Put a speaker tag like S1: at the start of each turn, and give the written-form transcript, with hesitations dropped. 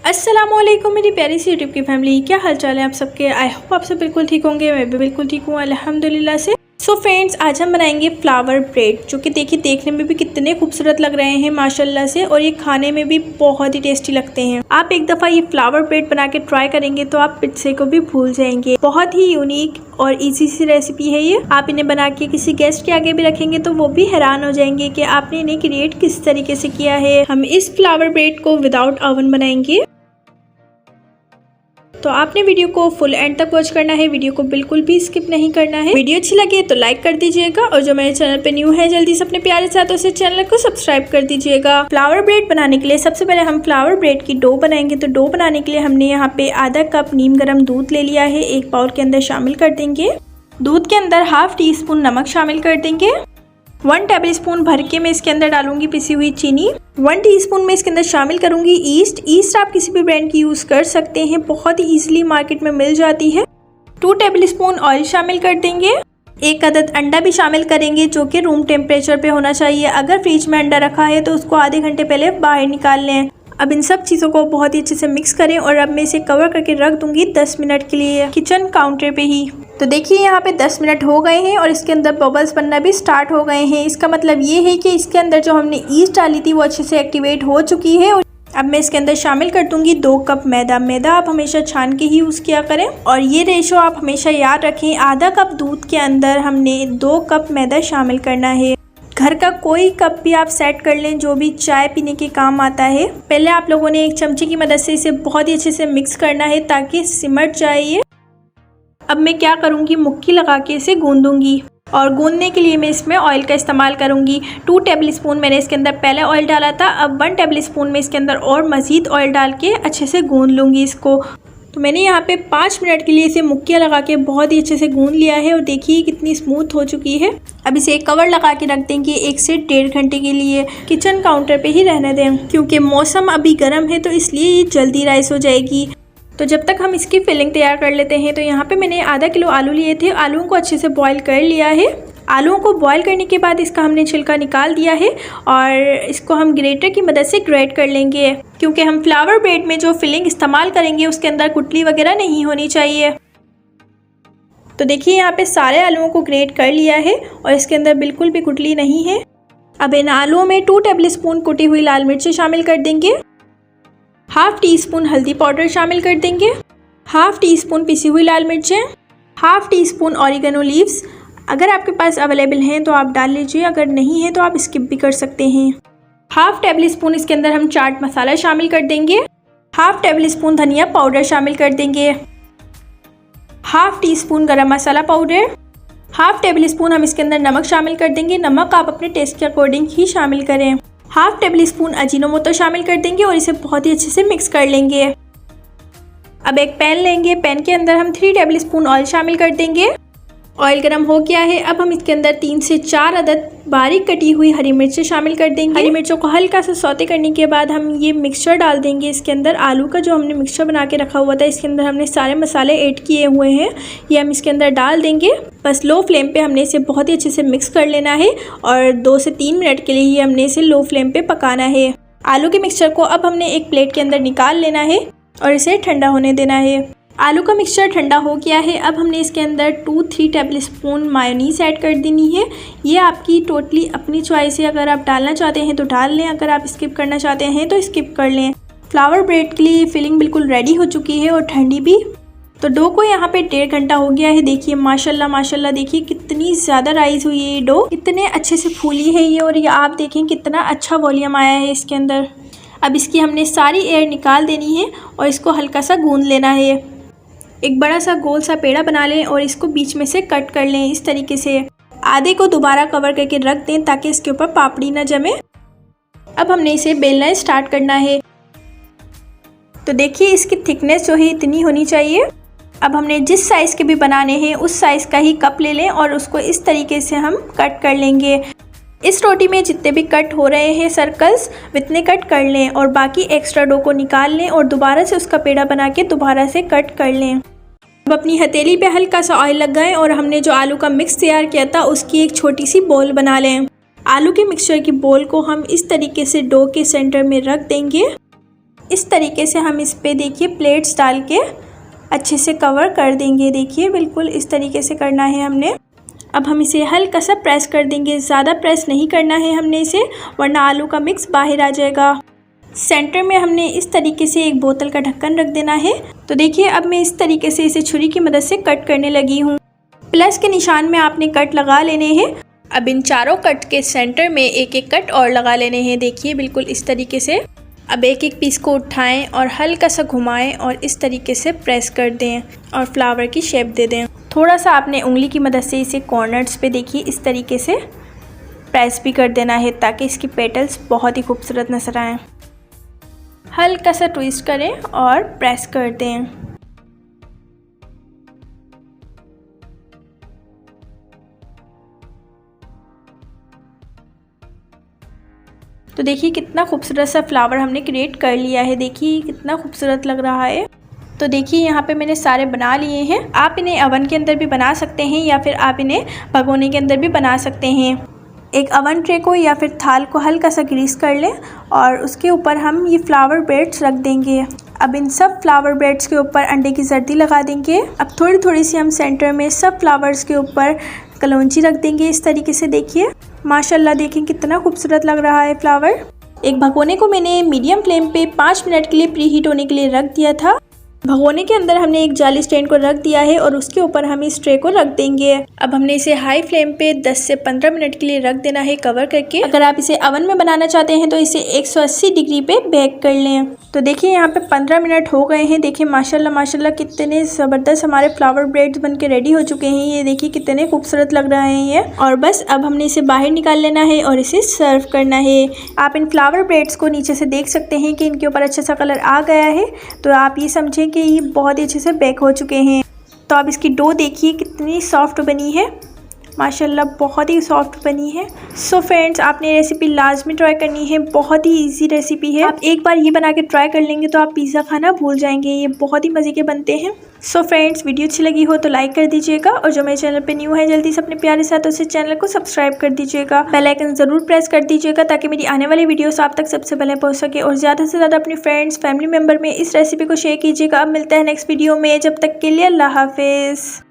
S1: अस्सलामुअलैकुम मेरी प्यारी सी यूट्यूब की फैमिली, क्या हाल चाल है आप सबके। आई होप आप सब बिल्कुल ठीक होंगे। मैं भी बिल्कुल ठीक हूँ अल्हम्दुलिल्लाह से। सो फ्रेंड्स, आज हम बनाएंगे फ्लावर ब्रेड, जो कि देखिए देखने में भी कितने खूबसूरत लग रहे हैं माशाल्लाह से, और ये खाने में भी बहुत ही टेस्टी लगते हैं। आप एक दफ़ा ये फ्लावर ब्रेड बना के ट्राई करेंगे तो आप पिज़्ज़े को भी भूल जाएंगे। बहुत ही यूनिक और इजी सी रेसिपी है ये। आप इन्हें बना के किसी गेस्ट के आगे भी रखेंगे तो वो भी हैरान हो जाएंगे कि आपने इन्हें क्रिएट किस तरीके से किया है। हम इस फ्लावर ब्रेड को विदाउट ओवन बनाएंगे, तो आपने वीडियो को फुल एंड तक वॉच करना है, वीडियो को बिल्कुल भी स्किप नहीं करना है। वीडियो अच्छी लगे तो लाइक कर दीजिएगा, और जो मेरे चैनल पे न्यू है जल्दी से अपने प्यारे साथों से चैनल को सब्सक्राइब कर दीजिएगा। फ्लावर ब्रेड बनाने के लिए सबसे पहले हम फ्लावर ब्रेड की डो बनाएंगे। तो डो बनाने के लिए हमने यहाँ पे आधा कप नीम गर्म दूध ले लिया है, एक बाउल के अंदर शामिल कर देंगे। दूध के अंदर हाफ टी स्पून नमक शामिल कर देंगे। 1 टेबलस्पून भर के मैं इसके अंदर डालूंगी पिसी हुई चीनी। 1 टीस्पून में इसके अंदर शामिल करूंगी ईस्ट आप किसी भी ब्रांड की यूज़ कर सकते हैं, बहुत ही इजीली मार्केट में मिल जाती है। 2 टेबलस्पून ऑयल शामिल कर देंगे। 1 अदद अंडा भी शामिल करेंगे, जो कि रूम टेम्परेचर पे होना चाहिए। अगर फ्रिज में अंडा रखा है तो उसको आधे घंटे पहले बाहर निकाल लें। अब इन सब चीज़ों को बहुत ही अच्छे से मिक्स करें, और अब मैं इसे कवर करके रख दूंगी 10 मिनट के लिए किचन काउंटर पे ही। तो देखिए यहाँ पे 10 मिनट हो गए हैं और इसके अंदर बबल्स बनना भी स्टार्ट हो गए हैं। इसका मतलब ये है कि इसके अंदर जो हमने ईस्ट डाली थी वो अच्छे से एक्टिवेट हो चुकी है। और अब मैं इसके अंदर शामिल कर दूंगी 2 कप मैदा। मैदा आप हमेशा छान के ही यूज़ किया करें, और ये रेशो आप हमेशा याद रखें। आधा कप दूध के अंदर हमने 2 कप मैदा शामिल करना है। घर का कोई कप भी आप सेट कर लें जो भी चाय पीने के काम आता है। पहले आप लोगों ने एक चमचे की मदद से इसे बहुत ही अच्छे से मिक्स करना है ताकि सिमट जाए ये। अब मैं क्या करूँगी, मुक्की लगा के इसे गूंदूंगी, और गूंदने के लिए मैं इसमें ऑयल का इस्तेमाल करूँगी। 2 टेबलस्पून मैंने इसके अंदर पहले ऑयल डाला था, अब 1 टेबलस्पून में इसके अंदर और मज़ीद ऑयल डाल के अच्छे से गूंद लूँगी इसको। तो मैंने यहाँ पे 5 मिनट के लिए इसे मुक्कियाँ लगा के बहुत ही अच्छे से गूंद लिया है, और देखिए कितनी स्मूथ हो चुकी है। अब इसे एक कवर लगा के रख देंगे 1 से 1.5 घंटे के लिए किचन काउंटर पे ही रहने दें, क्योंकि मौसम अभी गर्म है तो इसलिए ये जल्दी राइस हो जाएगी। तो जब तक हम इसकी फिलिंग तैयार कर लेते हैं, तो यहाँ पे मैंने आधा किलो आलू लिए थे। आलूओं को अच्छे से बॉईल कर लिया है। आलूओं को बॉईल करने के बाद इसका हमने छिलका निकाल दिया है, और इसको हम ग्रेटर की मदद से ग्रेट कर लेंगे, क्योंकि हम फ्लावर ब्रेड में जो फिलिंग इस्तेमाल करेंगे उसके अंदर गुठली वगैरह नहीं होनी चाहिए। तो देखिए यहाँ पे सारे आलूओं को ग्रेट कर लिया है, और इसके अंदर बिल्कुल भी गुठली नहीं है। अब इन आलूओं में 2 टेबलस्पून कुटी हुई लाल मिर्ची शामिल कर देंगे। हाफ टी स्पून हल्दी पाउडर शामिल कर देंगे। हाफ टी स्पून पिसी हुई लाल मिर्चें। Half tea spoon oregano leaves. अगर आपके पास अवेलेबल हैं तो आप डाल लीजिए, अगर नहीं है तो आप स्किप भी कर सकते हैं। हाफ टेबल स्पून इसके अंदर हम चाट मसाला शामिल कर देंगे। हाफ टेबल स्पून धनिया पाउडर शामिल कर देंगे। हाफ टी स्पून गरम मसाला पाउडर। हाफ टेबल स्पून हम इसके अंदर नमक शामिल कर देंगे। नमक आप अपने टेस्ट के अकॉर्डिंग ही शामिल करें। हाफ टेबल स्पून अजीनोमोटो शामिल कर देंगे, और इसे बहुत ही अच्छे से मिक्स कर लेंगे। अब एक पैन लेंगे, पैन के अंदर हम 3 टेबल स्पून ऑयल शामिल कर देंगे। ऑयल गर्म हो गया है। अब हम इसके अंदर 3 से 4 अदद बारीक कटी हुई हरी मिर्चें शामिल कर देंगे। हरी मिर्चों को हल्का सा सौते करने के बाद हम ये मिक्सचर डाल देंगे इसके अंदर। आलू का जो हमने मिक्सचर बना के रखा हुआ था, इसके अंदर हमने सारे मसाले ऐड किए हुए हैं, ये हम इसके अंदर डाल देंगे। बस लो फ्लेम पे हमने इसे बहुत ही अच्छे से मिक्स कर लेना है, और 2 से 3 मिनट के लिए ही हमने इसे लो फ्लेम पे पकाना है। आलू के मिक्सचर को अब हमने एक प्लेट के अंदर निकाल लेना है, और इसे ठंडा होने देना है। आलू का मिक्सचर ठंडा हो गया है। अब हमने इसके अंदर 2-3 टेबलस्पून मायोनीज़ ऐड कर देनी है। ये आपकी टोटली अपनी चॉइस है, अगर आप डालना चाहते हैं तो डाल लें, अगर आप स्किप करना चाहते हैं तो स्किप कर लें। फ्लावर ब्रेड के लिए फिलिंग बिल्कुल रेडी हो चुकी है, और ठंडी भी। तो डो को यहाँ पे 1.5 घंटा हो गया है। देखिए माशाल्लाह माशाल्लाह, देखिए कितनी ज़्यादा राइस हुई है ये डो, कितने अच्छे से फूली है ये, और ये आप देखें कितना अच्छा वॉल्यूम आया है इसके अंदर। अब इसकी हमने सारी एयर निकाल देनी है, और इसको हल्का सा गूंद लेना है। एक बड़ा सा गोल सा पेड़ा बना लें, और इसको बीच में से कट कर लें इस तरीके से। आधे को दोबारा कवर करके रख दें ताकि इसके ऊपर पापड़ी ना जमे। अब हमने इसे बेलना स्टार्ट करना है। तो देखिए इसकी थिकनेस जो है इतनी होनी चाहिए। अब हमने जिस साइज़ के भी बनाने हैं उस साइज़ का ही कप ले लें, और उसको इस तरीके से हम कट कर लेंगे। इस रोटी में जितने भी कट हो रहे हैं सर्कल्स, उतने कट कर लें, और बाकी एक्स्ट्रा डो को निकाल लें, और दोबारा से उसका पेड़ा बना के दोबारा से कट कर लें। अब अपनी हथेली पे हल्का सा ऑयल लगाएं, और हमने जो आलू का मिक्स तैयार किया था उसकी एक छोटी सी बोल बना लें। आलू के मिक्सचर की बोल को हम इस तरीके से डो के सेंटर में रख देंगे, इस तरीके से हम इस पे देखिए प्लेट्स डाल के अच्छे से कवर कर देंगे। देखिए बिल्कुल इस तरीके से करना है हमने। अब हम इसे हल्का सा प्रेस कर देंगे, ज़्यादा प्रेस नहीं करना है हमने इसे, वरना आलू का मिक्स बाहर आ जाएगा। सेंटर में हमने इस तरीके से एक बोतल का ढक्कन रख देना है। तो देखिए अब मैं इस तरीके से इसे छुरी की मदद से कट करने लगी हूँ। प्लस के निशान में आपने कट लगा लेने हैं। अब इन चारों कट के सेंटर में एक एक कट और लगा लेने हैं। देखिए बिल्कुल इस तरीके से। अब एक एक पीस को उठाएं और हल्का सा घुमाएं और इस तरीके से प्रेस कर दें और फ्लावर की शेप दे दें। थोड़ा सा आपने उंगली की मदद से इसे कॉर्नर्स पे देखिए इस तरीके से प्रेस भी कर देना है, ताकि इसकी पेटल्स बहुत ही खूबसूरत नजर आएँ। हल्का सा ट्विस्ट करें और प्रेस कर दें। तो देखिए कितना खूबसूरत सा फ्लावर हमने क्रिएट कर लिया है। देखिए कितना खूबसूरत लग रहा है। तो देखिए यहाँ पे मैंने सारे बना लिए हैं। आप इन्हें अवन के अंदर भी बना सकते हैं या फिर आप इन्हें भगोने के अंदर भी बना सकते हैं। एक अवन ट्रे को या फिर थाल को हल्का सा ग्रीस कर लें और उसके ऊपर हम ये फ्लावर ब्रेड्स रख देंगे। अब इन सब फ्लावर ब्रेड्स के ऊपर अंडे की जर्दी लगा देंगे। अब थोड़ी थोड़ी सी हम सेंटर में सब फ्लावर्स के ऊपर कलौंजी रख देंगे इस तरीके से। देखिए माशाल्लाह, देखें कितना खूबसूरत लग रहा है फ्लावर। एक भगोने को मैंने मीडियम फ्लेम पे 5 मिनट के लिए प्री हीट होने के लिए रख दिया था। भगोने के अंदर हमने एक जाली स्टैंड को रख दिया है और उसके ऊपर हम इस ट्रे को रख देंगे। अब हमने इसे हाई फ्लेम पे 10 से 15 मिनट के लिए रख देना है कवर करके। अगर आप इसे ओवन में बनाना चाहते हैं तो इसे 180 डिग्री पे बेक कर लें। तो देखिए यहाँ पे 15 मिनट हो गए हैं। देखिए माशाल्लाह माशाल्लाह कितने ज़बरदस्त हमारे फ्लावर ब्रेड्स बन के रेडी हो चुके हैं। ये देखिए कितने खूबसूरत लग रहे हैं ये। और बस अब हमने इसे बाहर निकाल लेना है और इसे सर्व करना है। आप इन फ्लावर ब्रेड्स को नीचे से देख सकते हैं कि इनके ऊपर अच्छा सा कलर आ गया है। तो आप ये समझें कि ये बहुत ही अच्छे से बेक हो चुके हैं। तो आप इसकी डो देखिए कितनी सॉफ्ट बनी है, माशाल्लाह बहुत ही सॉफ्ट बनी है। सो फ्रेंड्स, आपने रेसिपी लाजमी ट्राई करनी है। बहुत ही इजी रेसिपी है। आप एक बार ये बना के ट्राई कर लेंगे तो आप पिज़्ज़ा खाना भूल जाएंगे। ये बहुत ही मज़े के बनते हैं। सो फ्रेंड्स, वीडियो अच्छी लगी हो तो लाइक कर दीजिएगा और जो मेरे चैनल पे न्यू है जल्दी से अपने प्यारे साथों से चैनल को सब्सक्राइब कर दीजिएगा। बेल आइकन ज़रूर प्रेस कर दीजिएगा ताकि मेरी आने वाली वीडियोस आप तक सबसे पहले पहुंच सके। और ज़्यादा से ज़्यादा अपने फ्रेंड्स फैमिली मेम्बर में इस रेसिपी को शेयर कीजिएगा। अब मिलता है नेक्स्ट वीडियो में, जब तक के लिए अल्लाह हाफिज़।